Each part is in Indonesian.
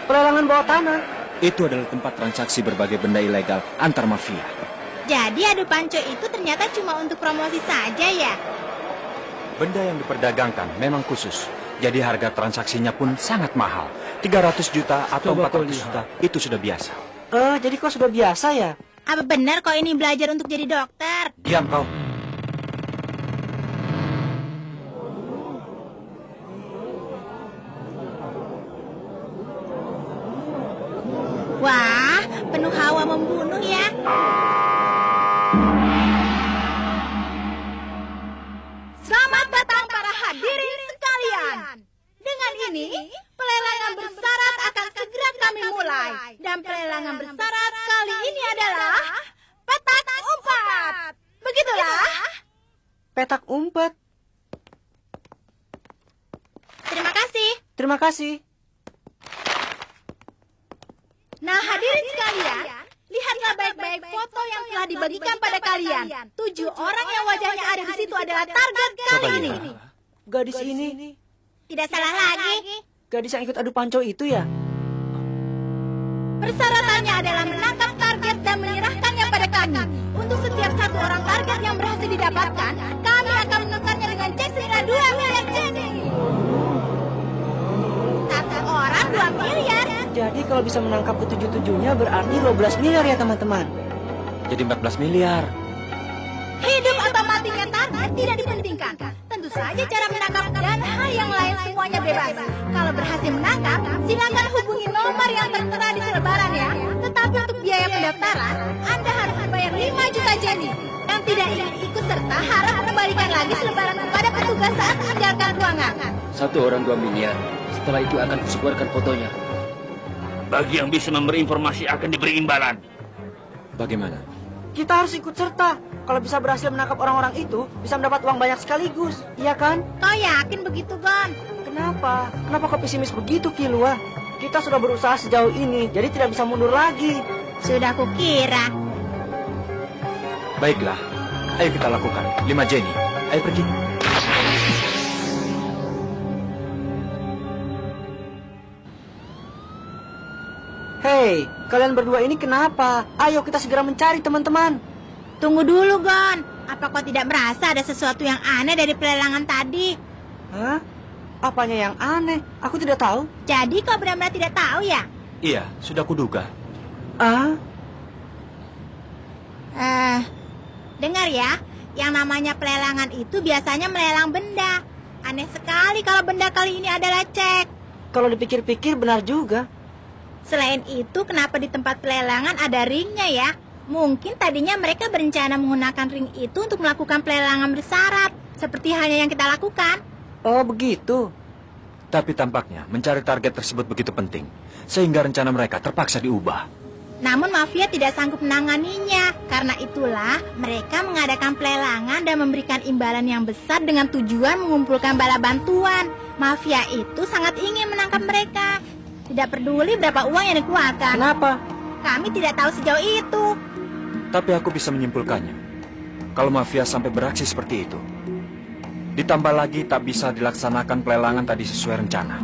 Pelelangan bawah tanah. Itu adalah tempat transaksi berbagai benda ilegal antar mafia. Jadi adu panco itu ternyata cuma untuk promosi saja ya? Benda yang diperdagangkan memang khusus. Jadi harga transaksinya pun sangat mahal. 300 juta atau 400 juta itu sudah biasa. Jadi kok sudah biasa ya? Apa benar kau ini belajar untuk jadi dokter? Diam kau. Wah, penuh hawa membunuh ya. Selamat datang para hadirin sekalian. Dengan ini, pelelangan bersyarat akan segera kami mulai. Dan pelelangan bersyarat kali ini adalah petak umpet. Begitulah. Petak umpet. Terima kasih. Terima kasih. Nah, hadirin sekalian, lihatlah baik-baik foto yang telah dibagikan pada kalian. 7 orang yang wajahnya ada di situ adalah target kali ini. Gadis ini. Tidak salah lagi. Gadis yang ikut adu panco itu ya? Persyaratannya adalah menangkap target dan menyerahkannya pada kami. Untuk setiap 1 orang target yang berhasil didapatkan, kami akan menekannya dengan cek senilai 2 miliar jenny. 1 orang 2 miliar. Jadi kalau bisa menangkap ketujuh-tujuhnya berarti 12 miliar ya teman-teman. Jadi 14 miliar. Hidup atau matinya target tidak dipentingkan. Tentu saja cara menangkap dan hal yang lain semuanya bebas. Kalau berhasil menangkap, silakan hubungi nomor yang tertera di selebaran ya. Tetapi untuk biaya pendaftaran, Anda harus membayar 5 juta jenny. Yang tidak ingin ikut serta harus mengembalikan lagi selebaran kepada petugas saat meninggalkan ruangan. 1 orang 2 miliar. Setelah itu akan kusebarkan fotonya. Bagi yang bisa memberi informasi akan diberi imbalan. Bagaimana? Kita harus ikut serta. Kalau bisa berhasil menangkap orang-orang itu, bisa mendapat uang banyak sekaligus. Iya kan? Kau yakin begitu, Gon? Kenapa? Kenapa kau pesimis begitu, Kilua? Kita sudah berusaha sejauh ini, jadi tidak bisa mundur lagi. Sudah kukira. Baiklah, ayo kita lakukan. 5 jenny. Ayo pergi. Hei, kalian berdua ini kenapa? Ayo kita segera mencari teman-teman. Tunggu dulu, Gon. Apa kau tidak merasa ada sesuatu yang aneh dari pelelangan tadi? Hah? Apanya yang aneh? Aku tidak tahu. Jadi kau benar-benar tidak tahu ya? Iya, sudah kuduga. Ah? Dengar ya. Yang namanya pelelangan itu biasanya melelang benda. Aneh sekali kalau benda kali ini adalah cek. Kalau dipikir-pikir benar juga. Selain itu, kenapa di tempat pelelangan ada ringnya ya? Mungkin tadinya mereka berencana menggunakan ring itu untuk melakukan pelelangan bersyarat. Seperti halnya yang kita lakukan. Oh, begitu. Tapi tampaknya mencari target tersebut begitu penting. Sehingga rencana mereka terpaksa diubah. Namun mafia tidak sanggup menanganinya. Karena itulah mereka mengadakan pelelangan dan memberikan imbalan yang besar dengan tujuan mengumpulkan bala bantuan. Mafia itu sangat ingin menangkap mereka. Tidak peduli berapa uang yang dikeluarkan. Kenapa? Kami tidak tahu sejauh itu. Tapi aku bisa menyimpulkannya. Kalau mafia sampai beraksi seperti itu. Ditambah lagi tak bisa dilaksanakan pelelangan tadi sesuai rencana.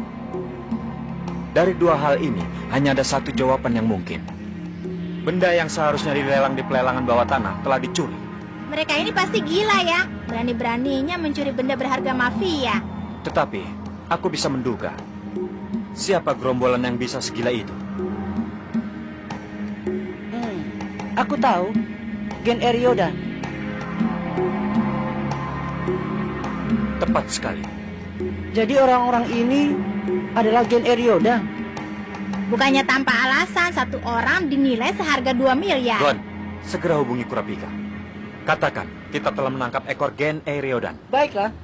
Dari 2 hal ini, hanya ada 1 jawaban yang mungkin. Benda yang seharusnya dilelang di pelelangan bawah tanah telah dicuri. Mereka ini pasti gila ya. Berani-beraninya mencuri benda berharga mafia. Tetapi, aku bisa menduga. Siapa gerombolan yang bisa segila itu? Aku tahu. Gen Erioda. Tepat sekali. Jadi orang-orang ini adalah Gen Erioda. Bukannya tanpa alasan 1 orang dinilai seharga 2 miliar. Gon, segera hubungi Kurapika. Katakan, kita telah menangkap ekor Gen Eriodan. Baiklah.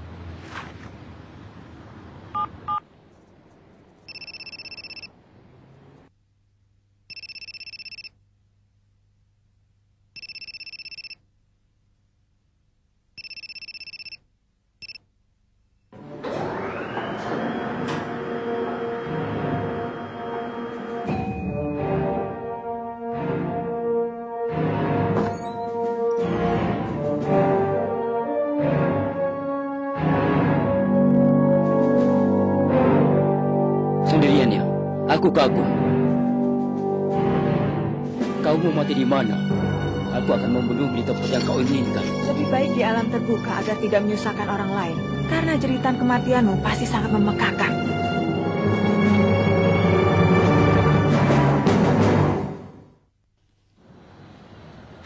Sendirian ya? Aku kagum. Kau mau mati di mana? Aku akan membunuhmu di tempat yang kau inginkan. Lebih baik di alam terbuka agar tidak menyusahkan orang lain. Karena jeritan kematianmu pasti sangat memekakan.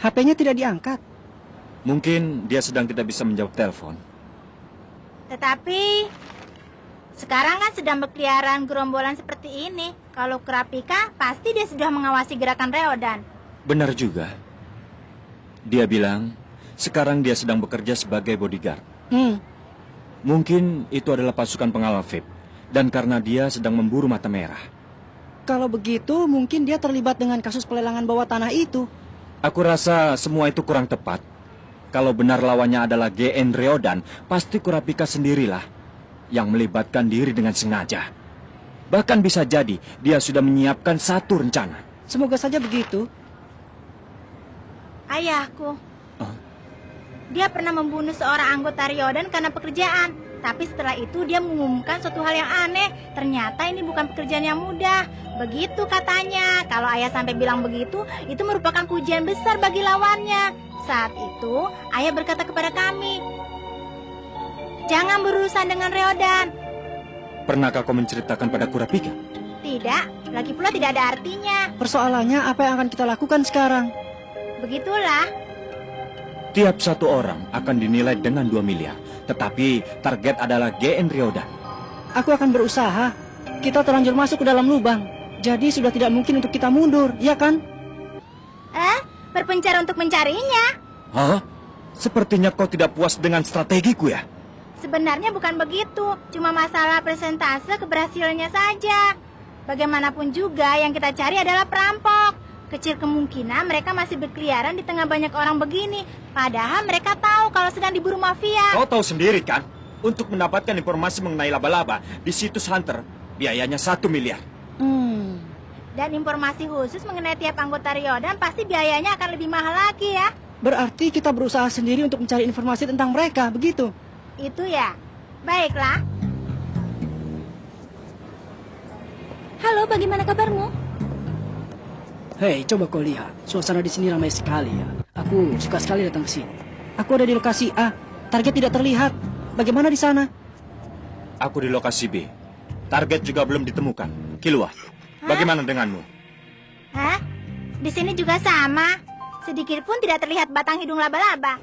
HP-nya tidak diangkat. Mungkin dia sedang tidak bisa menjawab telepon. Tetapi sekarang kan sedang berkeliaran gerombolan seperti ini. Kalau Kurapika, pasti dia sudah mengawasi gerakan Reodan. Benar juga. Dia bilang, sekarang dia sedang bekerja sebagai bodyguard. Mungkin itu adalah pasukan pengawal VIP. Dan karena dia sedang memburu mata merah. Kalau begitu, mungkin dia terlibat dengan kasus pelelangan bawah tanah itu. Aku rasa semua itu kurang tepat. Kalau benar lawannya adalah GN Reodan, pasti Kurapika sendirilah yang melibatkan diri dengan sengaja. Bahkan bisa jadi dia sudah menyiapkan satu rencana. Semoga saja begitu. Ayahku, dia pernah membunuh seorang anggota Reodan karena pekerjaan. Tapi setelah itu dia mengumumkan suatu hal yang aneh. Ternyata ini bukan pekerjaan yang mudah. Begitu katanya. Kalau ayah sampai bilang begitu, itu merupakan pujian besar bagi lawannya. Saat itu, ayah berkata kepada kami, jangan berurusan dengan Reodan. Pernahkah kau menceritakan pada Kurapika? Tidak, lagi pula tidak ada artinya. Persoalannya apa yang akan kita lakukan sekarang? Begitulah. Tiap satu orang akan dinilai dengan 2 miliar. Tetapi target adalah GN Reodan. Aku akan berusaha. Kita terlanjur masuk ke dalam lubang. Jadi sudah tidak mungkin untuk kita mundur, ya kan? Berpencar untuk mencarinya. Hah? Sepertinya kau tidak puas dengan strategiku ya? Sebenarnya bukan begitu. Cuma masalah presentase keberhasilannya saja. Bagaimanapun juga yang kita cari adalah perampok. Kecil kemungkinan mereka masih berkeliaran di tengah banyak orang begini. Padahal mereka tahu kalau sedang diburu mafia. Kau tahu sendiri kan? Untuk mendapatkan informasi mengenai laba-laba di situs Hunter, biayanya 1 miliar. Dan informasi khusus mengenai tiap anggota Reodan pasti biayanya akan lebih mahal lagi ya. Berarti kita berusaha sendiri untuk mencari informasi tentang mereka, begitu? Itu ya. Baiklah. Halo, bagaimana kabarmu? Hei, coba kau lihat. Suasana di sini ramai sekali ya. Aku suka sekali datang ke sini. Aku ada di lokasi A. Target tidak terlihat. Bagaimana di sana? Aku di lokasi B. Target juga belum ditemukan. Kilua, bagaimana denganmu? Hah? Di sini juga sama. Sedikit pun tidak terlihat batang hidung laba-laba.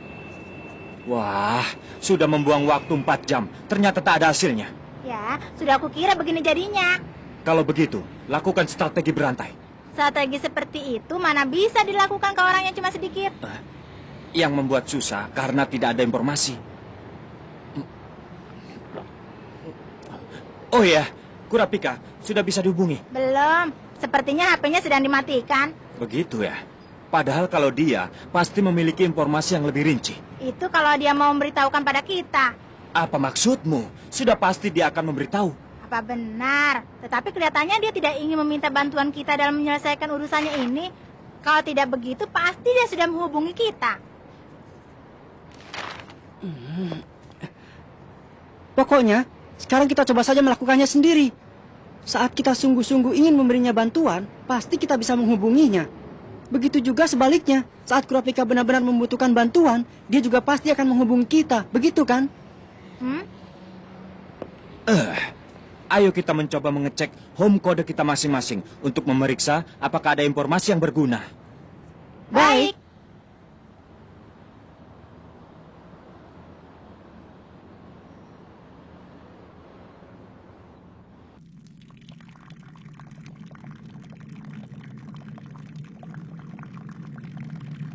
Wah, sudah membuang waktu 4 jam. Ternyata tak ada hasilnya. Ya, sudah aku kira begini jadinya. Kalau begitu, lakukan strategi berantai. Strategi seperti itu mana bisa dilakukan ke orang yang cuma sedikit. Yang membuat susah karena tidak ada informasi. Oh ya, Kurapika sudah bisa dihubungi. Belum, sepertinya HP-nya sedang dimatikan. Begitu ya. Padahal kalau dia pasti memiliki informasi yang lebih rinci. Itu kalau dia mau memberitahukan pada kita. Apa maksudmu? Sudah pasti dia akan memberitahu. Apa benar? Tetapi kelihatannya dia tidak ingin meminta bantuan kita dalam menyelesaikan urusannya ini. Kalau tidak begitu, pasti dia sudah menghubungi kita. Pokoknya, sekarang kita coba saja melakukannya sendiri. Saat kita sungguh-sungguh ingin memberinya bantuan, pasti kita bisa menghubunginya. Begitu juga sebaliknya, saat Kurapika benar-benar membutuhkan bantuan, dia juga pasti akan menghubungi kita. Begitu kan? Ayo kita mencoba mengecek home kode kita masing-masing untuk memeriksa apakah ada informasi yang berguna. Baik.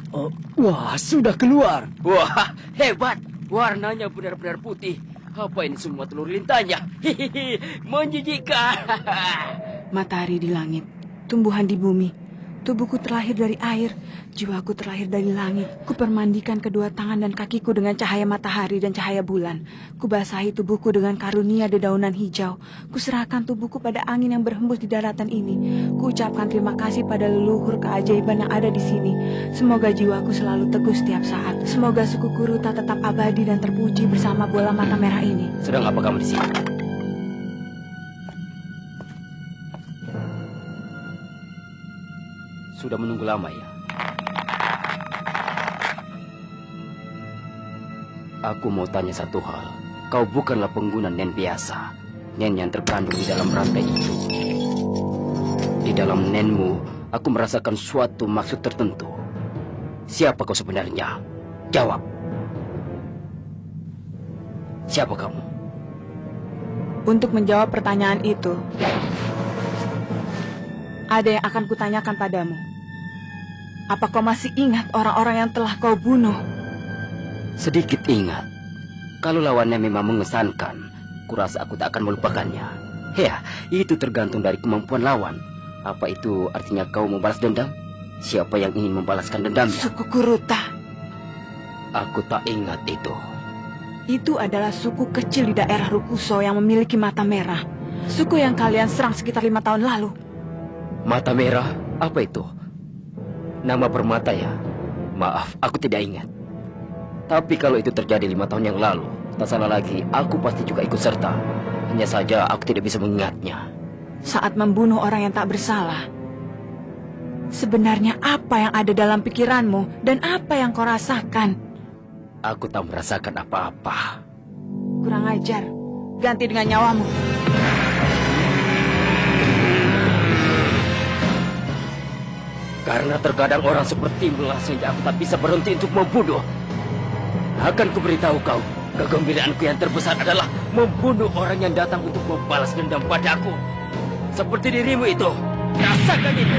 Oh, wah, sudah keluar. Wah, hebat. Warnanya benar-benar putih. Apa ini semua telur lintanya? Hihihi, menjijikkan. Matahari di langit, tumbuhan di bumi. Tubuhku terlahir dari air, jiwaku terlahir dari langit. Kupermandikan kedua tangan dan kakiku dengan cahaya matahari dan cahaya bulan. Kubasahi tubuhku dengan karunia dedaunan hijau. Kuserahkan tubuhku pada angin yang berhembus di daratan ini. Kuucapkan terima kasih pada leluhur keajaiban yang ada di sini. Semoga jiwaku selalu teguh setiap saat. Semoga suku Kuruta tetap abadi dan terpuji bersama bola mata merah ini. Sedang apa kamu di sini? sudah menunggu lama ya. Aku mau tanya satu hal. Kau bukanlah pengguna nen biasa. Nen yang terkandung di dalam rantai itu. Di dalam nenmu, aku merasakan suatu maksud tertentu. Siapa kau sebenarnya? Jawab. Siapa kamu? Untuk menjawab pertanyaan itu, ada yang akan kutanyakan padamu. Apa kau masih ingat orang-orang yang telah kau bunuh? Sedikit ingat. Kalau lawannya memang mengesankan, kurasa aku tak akan melupakannya. Ya, itu tergantung dari kemampuan lawan. Apa itu artinya kau membalas dendam? Siapa yang ingin membalaskan dendamnya? Suku Kuruta. Aku tak ingat itu. Itu adalah suku kecil di daerah Rukuso yang memiliki mata merah. Suku yang kalian serang sekitar 5 tahun lalu. Mata merah? Apa itu? Nama permata ya? Maaf, aku tidak ingat. Tapi kalau itu terjadi 5 tahun yang lalu, tak salah lagi, aku pasti juga ikut serta. Hanya saja aku tidak bisa mengingatnya. Saat membunuh orang yang tak bersalah, sebenarnya apa yang ada dalam pikiranmu dan apa yang kau rasakan? Aku tak merasakan apa-apa. Kurang ajar. Ganti dengan nyawamu. Karena terkadang orang sepertimu sehingga aku tak bisa berhenti untuk membunuh. Akan kuberitahu kau, kegembiraanku yang terbesar adalah membunuh orang yang datang untuk membalas dendam padaku. Seperti dirimu itu. Rasakan itu.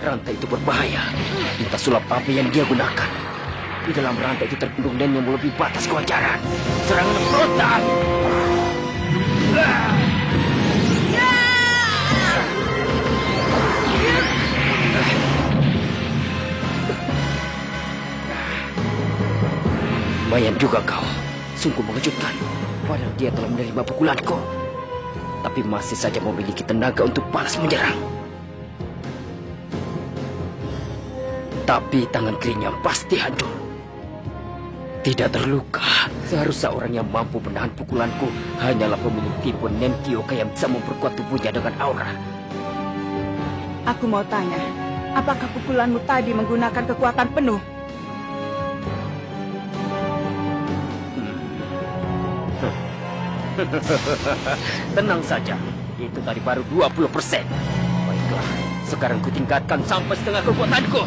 Rantai itu berbahaya. Entah sulap apa yang dia gunakan. Di dalam rantai itu terkandung nen yang melebihi batas kewajaran. Serangan frontal. Lumayan juga kau. Sungguh mengejutkan. Padahal dia telah menerima pukulanku. Tapi masih saja memiliki tenaga untuk balas menyerang. Tapi tangan kirinya pasti hancur. Tidak terluka. Seharusnya orang yang mampu menahan pukulanku hanyalah pemilik tipe Nen Kyoka yang bisa memperkuat tubuhnya dengan aura. Aku mau tanya, apakah pukulanmu tadi menggunakan kekuatan penuh? Tenang saja, itu tadi baru 20%. Baiklah, sekarang ku tingkatkan sampai setengah kekuatanku.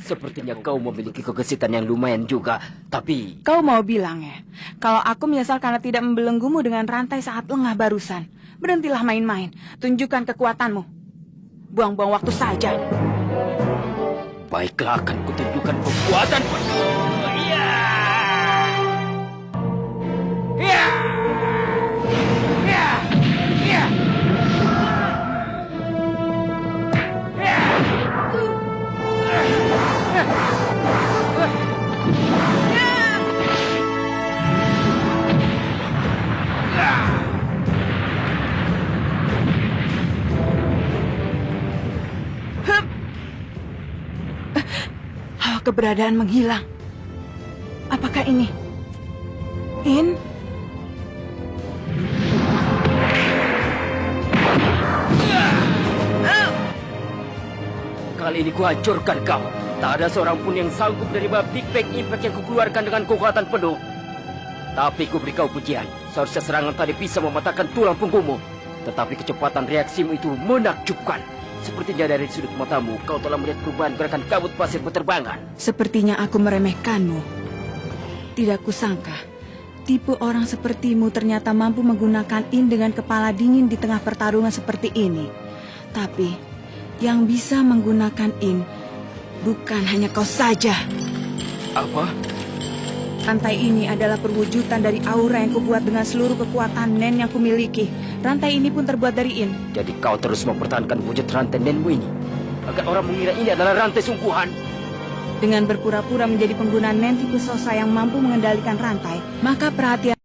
Sepertinya kau memiliki kegesitan yang lumayan juga, tapi... Kau mau bilang ya, kalau aku menyesal karena tidak membelenggumu dengan rantai saat lengah barusan. Berhentilah main-main, tunjukkan kekuatanmu. Buang-buang waktu saja. Baiklah, akan kutunjukkan kekuatanku. Iya. Iya. Iya. Iya. Hawa keberadaan menghilang. Apakah ini? In? Kali ini kuhancurkan kau. Tak ada seorang pun yang sanggup menerima Big Bang Impact yang kukeluarkan dengan kekuatan penuh. Tapi kuberi kau pujian. Seharusnya serangan tadi bisa mematahkan tulang punggungmu. Tetapi kecepatan reaksimu itu menakjubkan. Sepertinya dari sudut matamu, kau telah melihat perubahan gerakan kabut pasir berterbangan. Sepertinya aku meremehkanmu. Tidak kusangka, tipe orang sepertimu ternyata mampu menggunakan In dengan kepala dingin di tengah pertarungan seperti ini. Tapi, yang bisa menggunakan In bukan hanya kau saja. Apa? Rantai ini adalah perwujudan dari aura yang kubuat dengan seluruh kekuatan Nen yang kumiliki. Rantai ini pun terbuat dari In. Jadi kau terus mempertahankan wujud rantai Nenmu ini, agar orang mengira ini adalah rantai sungguhan. Dengan berpura-pura menjadi pengguna Nen tipe Sosa yang mampu mengendalikan rantai, maka perhatian